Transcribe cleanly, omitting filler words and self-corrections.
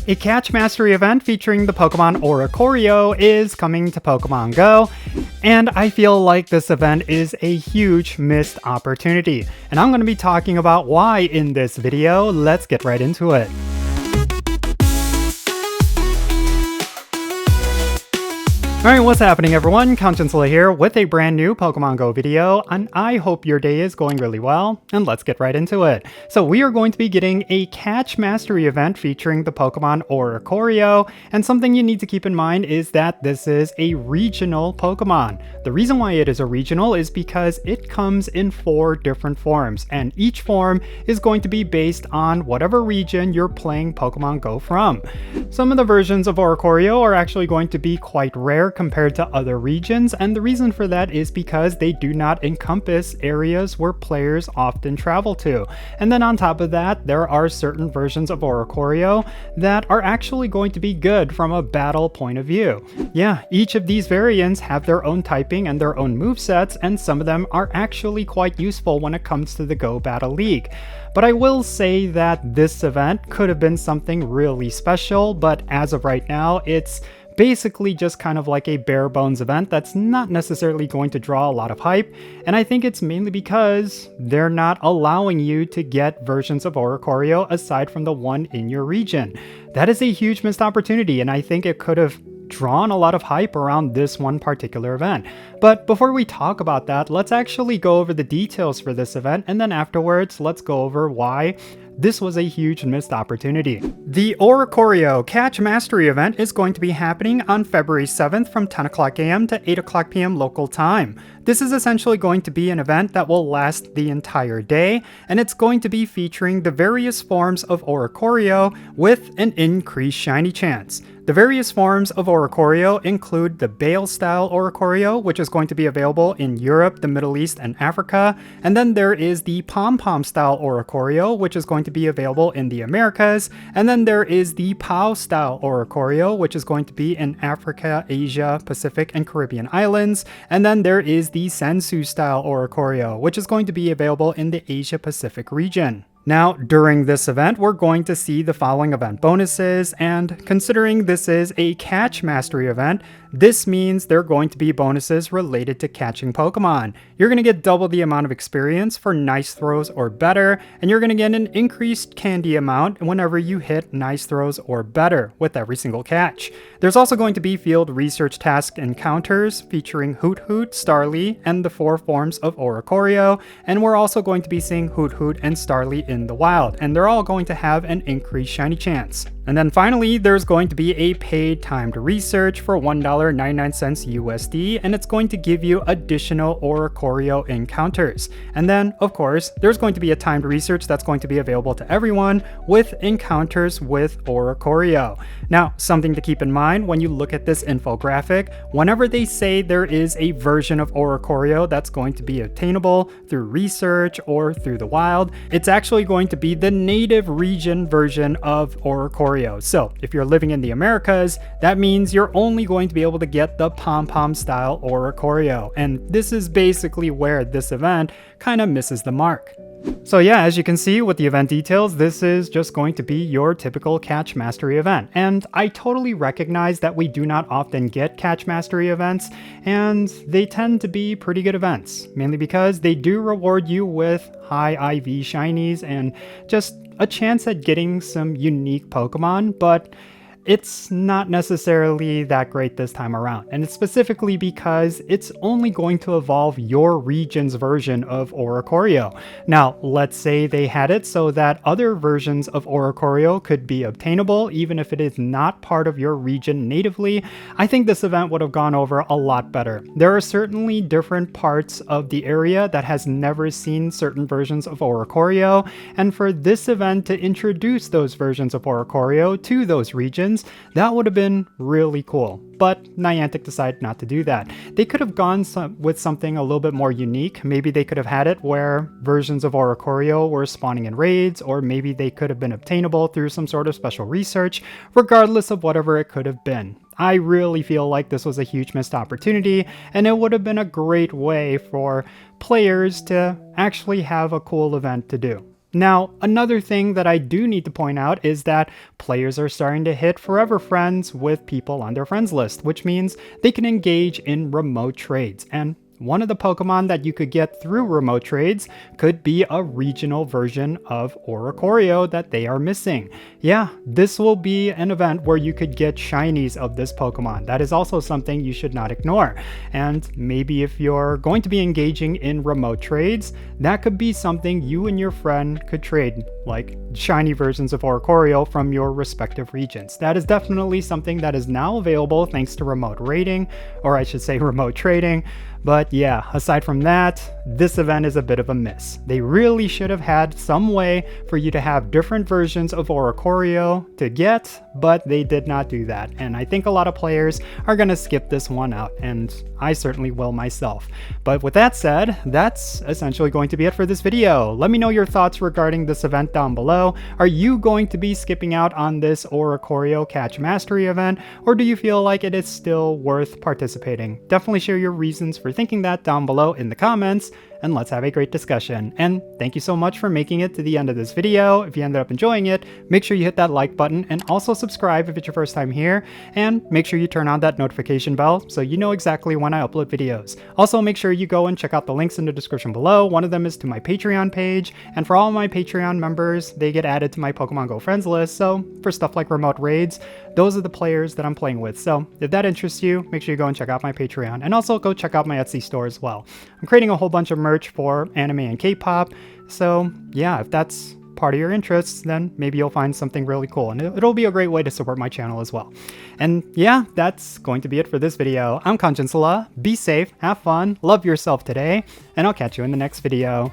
A catch mastery event featuring the Pokemon Oricorio is coming to Pokemon GO, and I feel like this event is a huge missed opportunity. And I'm going to be talking about why in this video. Let's get right into it. Alright, what's happening everyone? Jinsula here with a brand new Pokemon GO video, and I hope your day is going really well, and let's get right into it. So we are going to be getting a catch mastery event featuring the Pokemon Oricorio, and something you need to keep in mind is that this is a regional Pokemon. The reason why it is a regional is because it comes in 4 different forms, and each form is going to be based on whatever region you're playing Pokemon GO from. Some of the versions of Oricorio are actually going to be quite rare compared to other regions, and the reason for that is because they do not encompass areas where players often travel to. And then on top of that, there are certain versions of Oricorio that are actually going to be good from a battle point of view. Yeah, each of these variants have their own typing and their own movesets, and some of them are actually quite useful when it comes to the GO Battle League. But I will say that this event could have been something really special, but as of right now, it's basically just kind of like a bare bones event that's not necessarily going to draw a lot of hype, and I think it's mainly because they're not allowing you to get versions of Oricorio aside from the one in your region. That is a huge missed opportunity, and I think it could have drawn a lot of hype around this one particular event. But before we talk about that, let's actually go over the details for this event, and then afterwards let's go over why this was a huge missed opportunity. The Oricorio Catch Mastery event is going to be happening on February 7th from 10 o'clock a.m. to 8 o'clock p.m. local time. This is essentially going to be an event that will last the entire day, and it's going to be featuring the various forms of Oricorio with an increased shiny chance. The various forms of Oricorio include the Bale-style Oricorio, which is going to be available in Europe, the Middle East, and Africa. And then there is the Pom-Pom-style Oricorio, which is going to be available in the Americas. And then there is the Pow-style Oricorio, which is going to be in Africa, Asia, Pacific, and Caribbean islands. And then there is the Sensu-style Oricorio, which is going to be available in the Asia-Pacific region. Now, during this event, we're going to see the following event bonuses, and considering this is a catch mastery event, this means there are going to be bonuses related to catching Pokemon. You're going to get double the amount of experience for nice throws or better, and you're going to get an increased candy amount whenever you hit nice throws or better with every single catch. There's also going to be field research task encounters featuring Hoot Hoot, Starly, and the 4 forms of Oricorio, and we're also going to be seeing Hoot Hoot and Starly in the wild, and they're all going to have an increased shiny chance. And then finally, there's going to be a paid timed research for $1.99 USD, and it's going to give you additional Oricorio encounters. And then, of course, there's going to be a timed research that's going to be available to everyone with encounters with Oricorio. Now, something to keep in mind when you look at this infographic, whenever they say there is a version of Oricorio that's going to be attainable through research or through the wild, it's actually going to be the native region version of Oricorio. So if you're living in the Americas, that means you're only going to be able to get the Pom-Pom style Oricorio, and this is basically where this event kind of misses the mark. So yeah, as you can see with the event details, this is just going to be your typical catch mastery event. And I totally recognize that we do not often get catch mastery events, and they tend to be pretty good events, mainly because they do reward you with high IV shinies and just a chance at getting some unique Pokemon, but it's not necessarily that great this time around, and it's specifically because it's only going to evolve your region's version of Oricorio. Now, let's say they had it so that other versions of Oricorio could be obtainable even if it is not part of your region natively. I think this event would have gone over a lot better. There are certainly different parts of the area that has never seen certain versions of Oricorio, and for this event to introduce those versions of Oricorio to those regions, that would have been really cool. But Niantic decided not to do that. They could have gone with something a little bit more unique. Maybe they could have had it where versions of Oricorio were spawning in raids, or maybe they could have been obtainable through some sort of special research, regardless of whatever it could have been. I really feel like this was a huge missed opportunity, and it would have been a great way for players to actually have a cool event to do. Now, another thing that I do need to point out is that players are starting to hit forever friends with people on their friends list, which means they can engage in remote trades. And one of the Pokemon that you could get through remote trades could be a regional version of Oricorio that they are missing. Yeah, this will be an event where you could get shinies of this Pokemon. That is also something you should not ignore. And maybe if you're going to be engaging in remote trades, that could be something you and your friend could trade, like shiny versions of Oricorio from your respective regions. That is definitely something that is now available thanks to remote raiding, or I should say remote trading. But yeah, aside from that, this event is a bit of a miss. They really should have had some way for you to have different versions of Oricorio to get, but they did not do that. And I think a lot of players are gonna skip this one out, and I certainly will myself. But with that said, that's essentially going to be it for this video. Let me know your thoughts regarding this event down below. Are you going to be skipping out on this Oricorio Catch Mastery event, or do you feel like it is still worth participating? Definitely share your reasons for thinking that down below in the comments, and let's have a great discussion. And thank you so much for making it to the end of this video. If you ended up enjoying it, make sure you hit that like button and also subscribe if it's your first time here, and make sure you turn on that notification bell so you know exactly when I upload videos. Also, make sure you go and check out the links in the description below. One of them is to my Patreon page, and for all my Patreon members, they get added to my Pokemon Go friends list. So for stuff like remote raids, those are the players that I'm playing with. So if that interests you, make sure you go and check out my Patreon, and also go check out my Etsy store as well. I'm creating a whole bunch of merch for anime and K-pop, so yeah, if that's part of your interests, then maybe you'll find something really cool, and it'll be a great way to support my channel as well. And yeah, that's going to be it for this video. I'm Jinsula. Be safe, have fun, love yourself today, and I'll catch you in the next video.